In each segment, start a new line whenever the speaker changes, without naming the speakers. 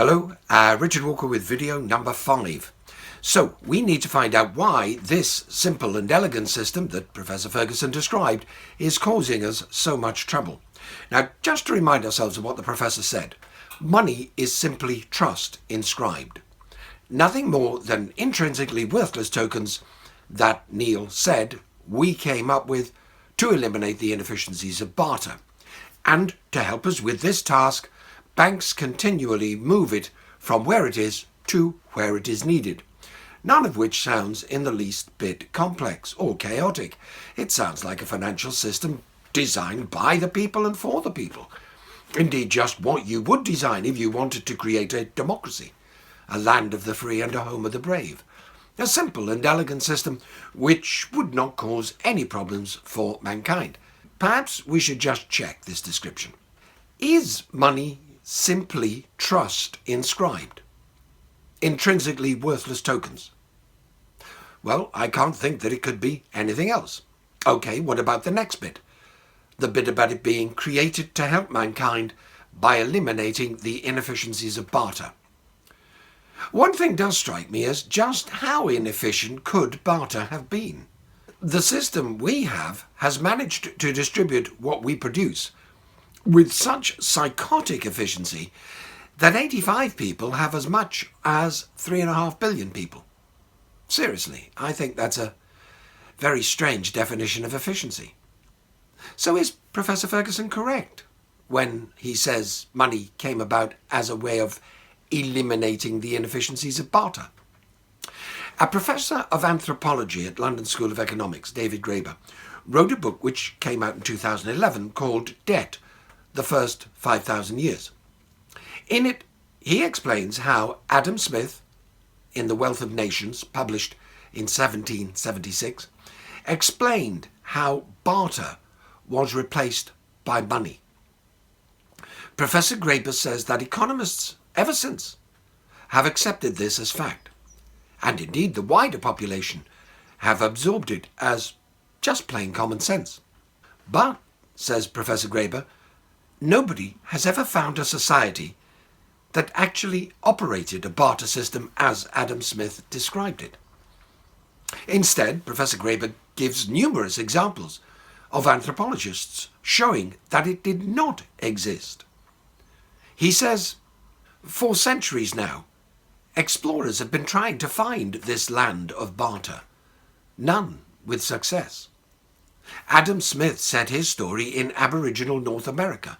Hello, Richard Walker with video number 5. So, we need to find out why this simple and elegant system that Professor Ferguson described is causing us so much trouble. Now, just to remind ourselves of what the professor said, money is simply trust inscribed. Nothing more than intrinsically worthless tokens that, Neil said, we came up with to eliminate the inefficiencies of barter. And to help us with this task, banks continually move it from where it is to where it is needed. None of which sounds in the least bit complex or chaotic. It sounds like a financial system designed by the people and for the people. Indeed, just what you would design if you wanted to create a democracy, a land of the free and a home of the brave. A simple and elegant system which would not cause any problems for mankind. Perhaps we should just check this description. Is money simply trust inscribed? Intrinsically worthless tokens? Well, I can't think that it could be anything else. Okay, what about the next bit? The bit about it being created to help mankind by eliminating the inefficiencies of barter. One thing does strike me as just how inefficient could barter have been. The system we have has managed to distribute what we produce with such psychotic efficiency that 85 people have as much as 3.5 billion people. Seriously, I think that's a very strange definition of efficiency. So is Professor Ferguson correct when he says money came about as a way of eliminating the inefficiencies of barter? A professor of anthropology at London School of Economics, David Graeber, wrote a book which came out in 2011 called Debt, the First 5,000 Years. In it, he explains how Adam Smith, in The Wealth of Nations, published in 1776, explained how barter was replaced by money. Professor Graeber says that economists, ever since, have accepted this as fact, and indeed the wider population have absorbed it as just plain common sense. But, says Professor Graeber, nobody has ever found a society that actually operated a barter system as Adam Smith described it. Instead, Professor Graeber gives numerous examples of anthropologists showing that it did not exist. He says, for centuries now, explorers have been trying to find this land of barter, none with success. Adam Smith set his story in Aboriginal North America.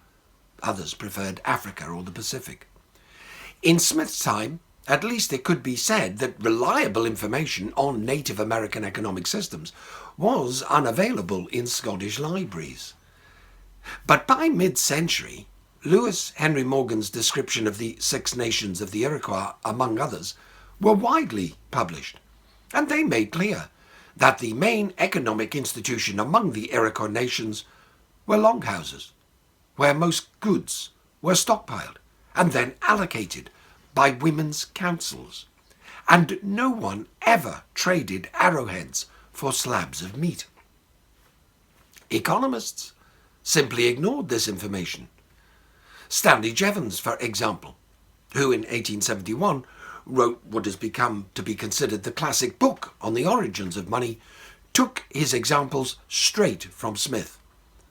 Others preferred Africa or the Pacific. In Smith's time, at least it could be said that reliable information on Native American economic systems was unavailable in Scottish libraries. But by mid-century, Lewis Henry Morgan's description of the Six Nations of the Iroquois, among others, were widely published, and they made clear that the main economic institution among the Iroquois nations were longhouses, where most goods were stockpiled and then allocated by women's councils, and no one ever traded arrowheads for slabs of meat. Economists simply ignored this information. Stanley Jevons, for example, who in 1871 wrote what has become to be considered the classic book on the origins of money, took his examples straight from Smith,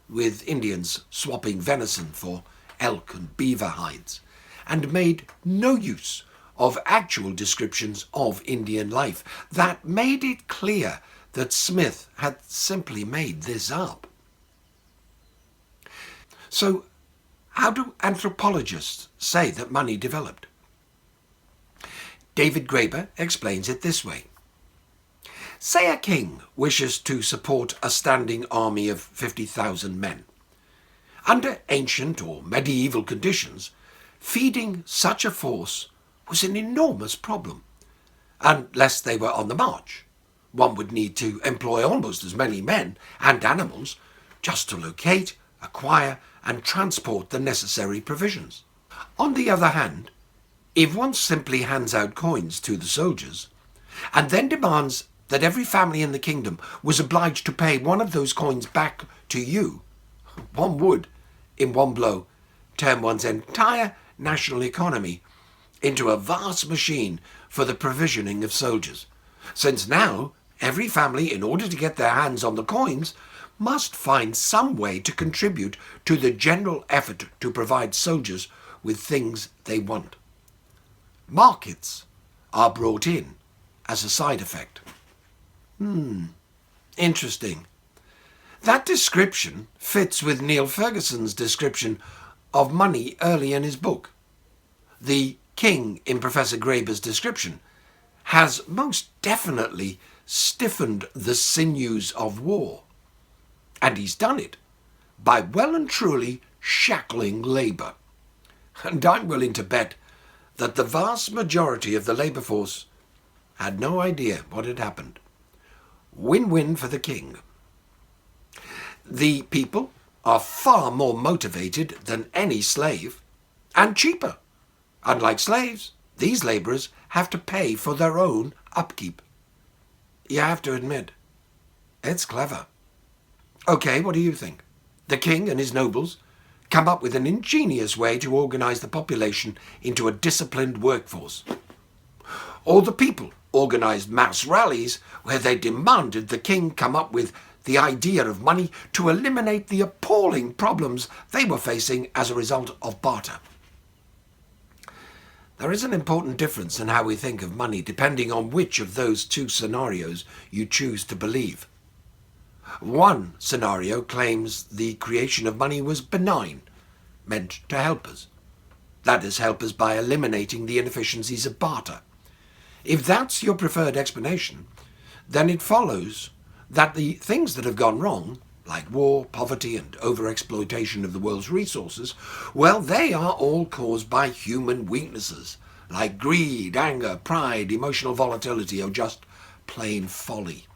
with Indians swapping venison for elk and beaver hides, and made no use of actual descriptions of Indian life that made it clear that Smith had simply made this up. So, how do anthropologists say that money developed? David Graeber explains it this way. Say a king wishes to support a standing army of 50,000 men. Under ancient or medieval conditions, feeding such a force was an enormous problem. Unless they were on the march, one would need to employ almost as many men and animals just to locate, acquire, and transport the necessary provisions. On the other hand, if one simply hands out coins to the soldiers, and then demands that every family in the kingdom was obliged to pay one of those coins back to you, one would, in one blow, turn one's entire national economy into a vast machine for the provisioning of soldiers, since now every family, in order to get their hands on the coins, must find some way to contribute to the general effort to provide soldiers with things they want. Markets are brought in as a side effect. Interesting. That description fits with Neil Ferguson's description of money early in his book. The king in Professor Graeber's description has most definitely stiffened the sinews of war. And he's done it by well and truly shackling labour. And I'm willing to bet that the vast majority of the labour force had no idea what had happened. Win-win for the king. The people are far more motivated than any slave, and cheaper. Unlike slaves, these labourers have to pay for their own upkeep. You have to admit, it's clever. Okay, what do you think? The king and his nobles come up with an ingenious way to organise the population into a disciplined workforce. Or the people organised mass rallies where they demanded the king come up with the idea of money to eliminate the appalling problems they were facing as a result of barter. There is an important difference in how we think of money depending on which of those two scenarios you choose to believe. One scenario claims the creation of money was benign, meant to help us. That is, help us by eliminating the inefficiencies of barter. If that's your preferred explanation, then it follows that the things that have gone wrong, like war, poverty, and overexploitation of the world's resources, well, they are all caused by human weaknesses, like greed, anger, pride, emotional volatility, or just plain folly.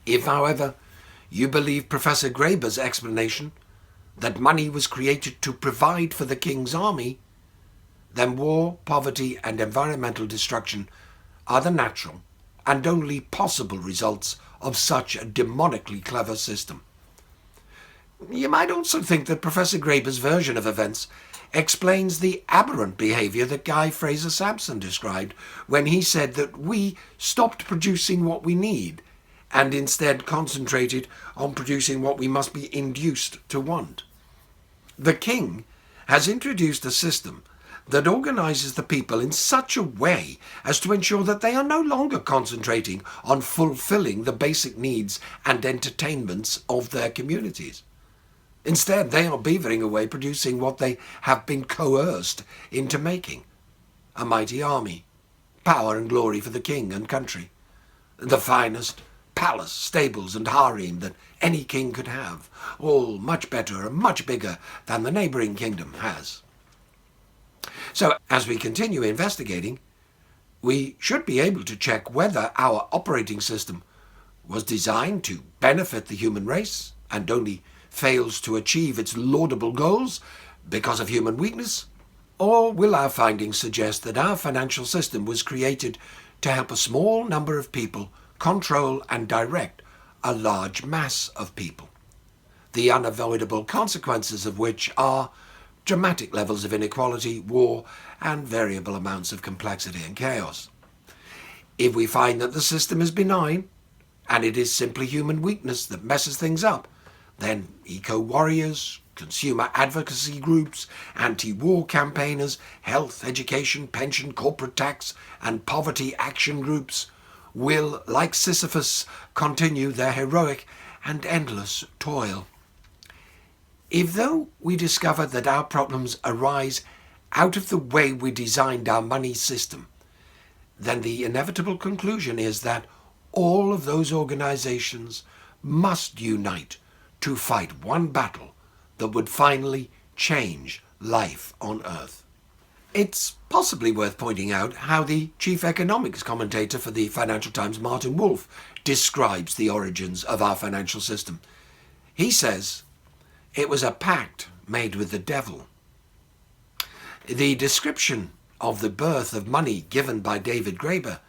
If, however, you believe Professor Graeber's explanation that money was created to provide for the king's army, then war, poverty, and environmental destruction are the natural and only possible results of such a demonically clever system. You might also think that Professor Graeber's version of events explains the aberrant behaviour that Guy Fraser Sampson described when he said that we stopped producing what we need and instead concentrated on producing what we must be induced to want. The king has introduced a system that organises the people in such a way as to ensure that they are no longer concentrating on fulfilling the basic needs and entertainments of their communities. Instead, they are beavering away producing what they have been coerced into making: a mighty army, power and glory for the king and country, the finest palace, stables and harem that any king could have, all much better and much bigger than the neighbouring kingdom has. So, as we continue investigating, we should be able to check whether our operating system was designed to benefit the human race and only fails to achieve its laudable goals because of human weakness, or will our findings suggest that our financial system was created to help a small number of people control and direct a large mass of people, the unavoidable consequences of which are dramatic levels of inequality, war, and variable amounts of complexity and chaos. If we find that the system is benign, and it is simply human weakness that messes things up, then eco-warriors, consumer advocacy groups, anti-war campaigners, health, education, pension, corporate tax, and poverty action groups will, like Sisyphus, continue their heroic and endless toil. If though we discover that our problems arise out of the way we designed our money system, then the inevitable conclusion is that all of those organizations must unite to fight one battle that would finally change life on Earth. It's possibly worth pointing out how the chief economics commentator for the Financial Times, Martin Wolf, describes the origins of our financial system. He says, "It was a pact made with the devil." The description of the birth of money given by David Graeber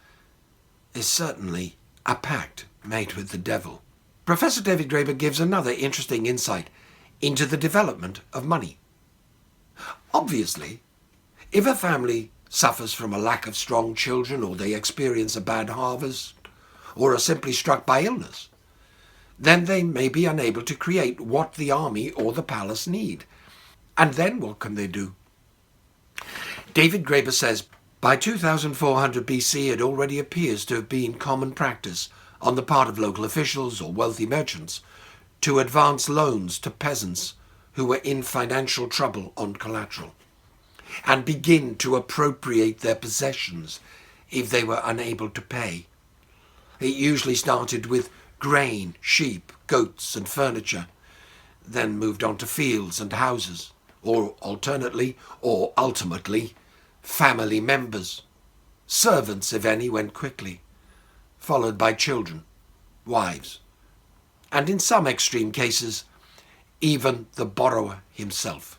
is certainly a pact made with the devil. Professor David Graeber gives another interesting insight into the development of money. Obviously, if a family suffers from a lack of strong children, or they experience a bad harvest, or are simply struck by illness, then they may be unable to create what the army or the palace need. And then what can they do? David Graeber says, by 2400 BC it already appears to have been common practice on the part of local officials or wealthy merchants to advance loans to peasants who were in financial trouble on collateral, and begin to appropriate their possessions if they were unable to pay. It usually started with grain, sheep, goats and furniture, then moved on to fields and houses, or alternately, or ultimately, family members. Servants, if any, went quickly, followed by children, wives, and in some extreme cases, even the borrower himself.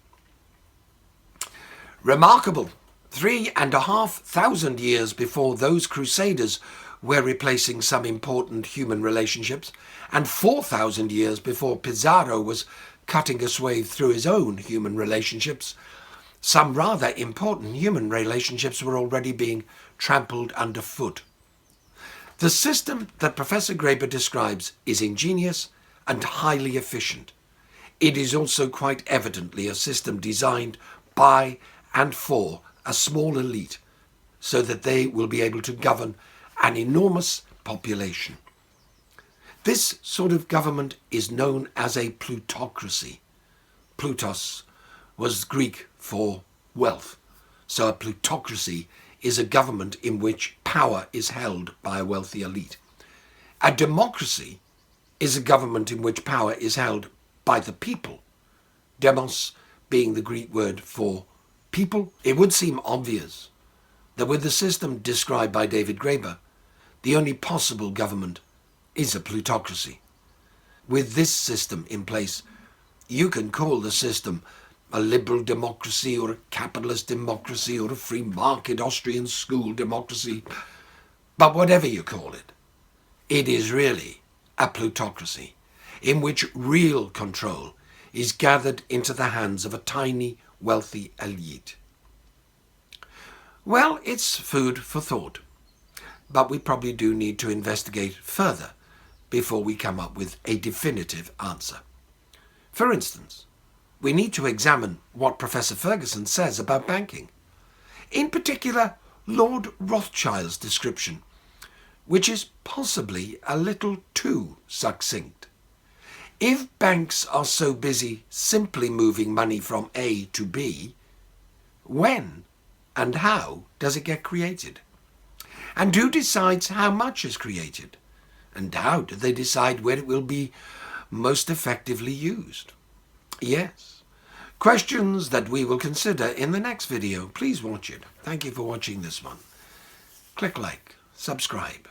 Remarkable! 3,500 years before those crusaders were replacing some important human relationships, and 4,000 years before Pizarro was cutting a swathe through his own human relationships, some rather important human relationships were already being trampled underfoot. The system that Professor Graeber describes is ingenious and highly efficient. It is also quite evidently a system designed by and for a small elite, so that they will be able to govern an enormous population. This sort of government is known as a plutocracy. Plutos was Greek for wealth, so a plutocracy is a government in which power is held by a wealthy elite. A democracy is a government in which power is held by the people, demos being the Greek word for people. It would seem obvious that with the system described by David Graeber, the only possible government is a plutocracy. With this system in place, you can call the system a liberal democracy or a capitalist democracy or a free market Austrian school democracy, but whatever you call it, it is really a plutocracy in which real control is gathered into the hands of a tiny, wealthy elite. Well, it's food for thought, but we probably do need to investigate further before we come up with a definitive answer. For instance, we need to examine what Professor Ferguson says about banking. In particular, Lord Rothschild's description, which is possibly a little too succinct. If banks are so busy simply moving money from A to B, when and how does it get created? And who decides how much is created? And how do they decide where it will be most effectively used? Yes, questions that we will consider in the next video. Please watch it. Thank you for watching this one. Click like, subscribe.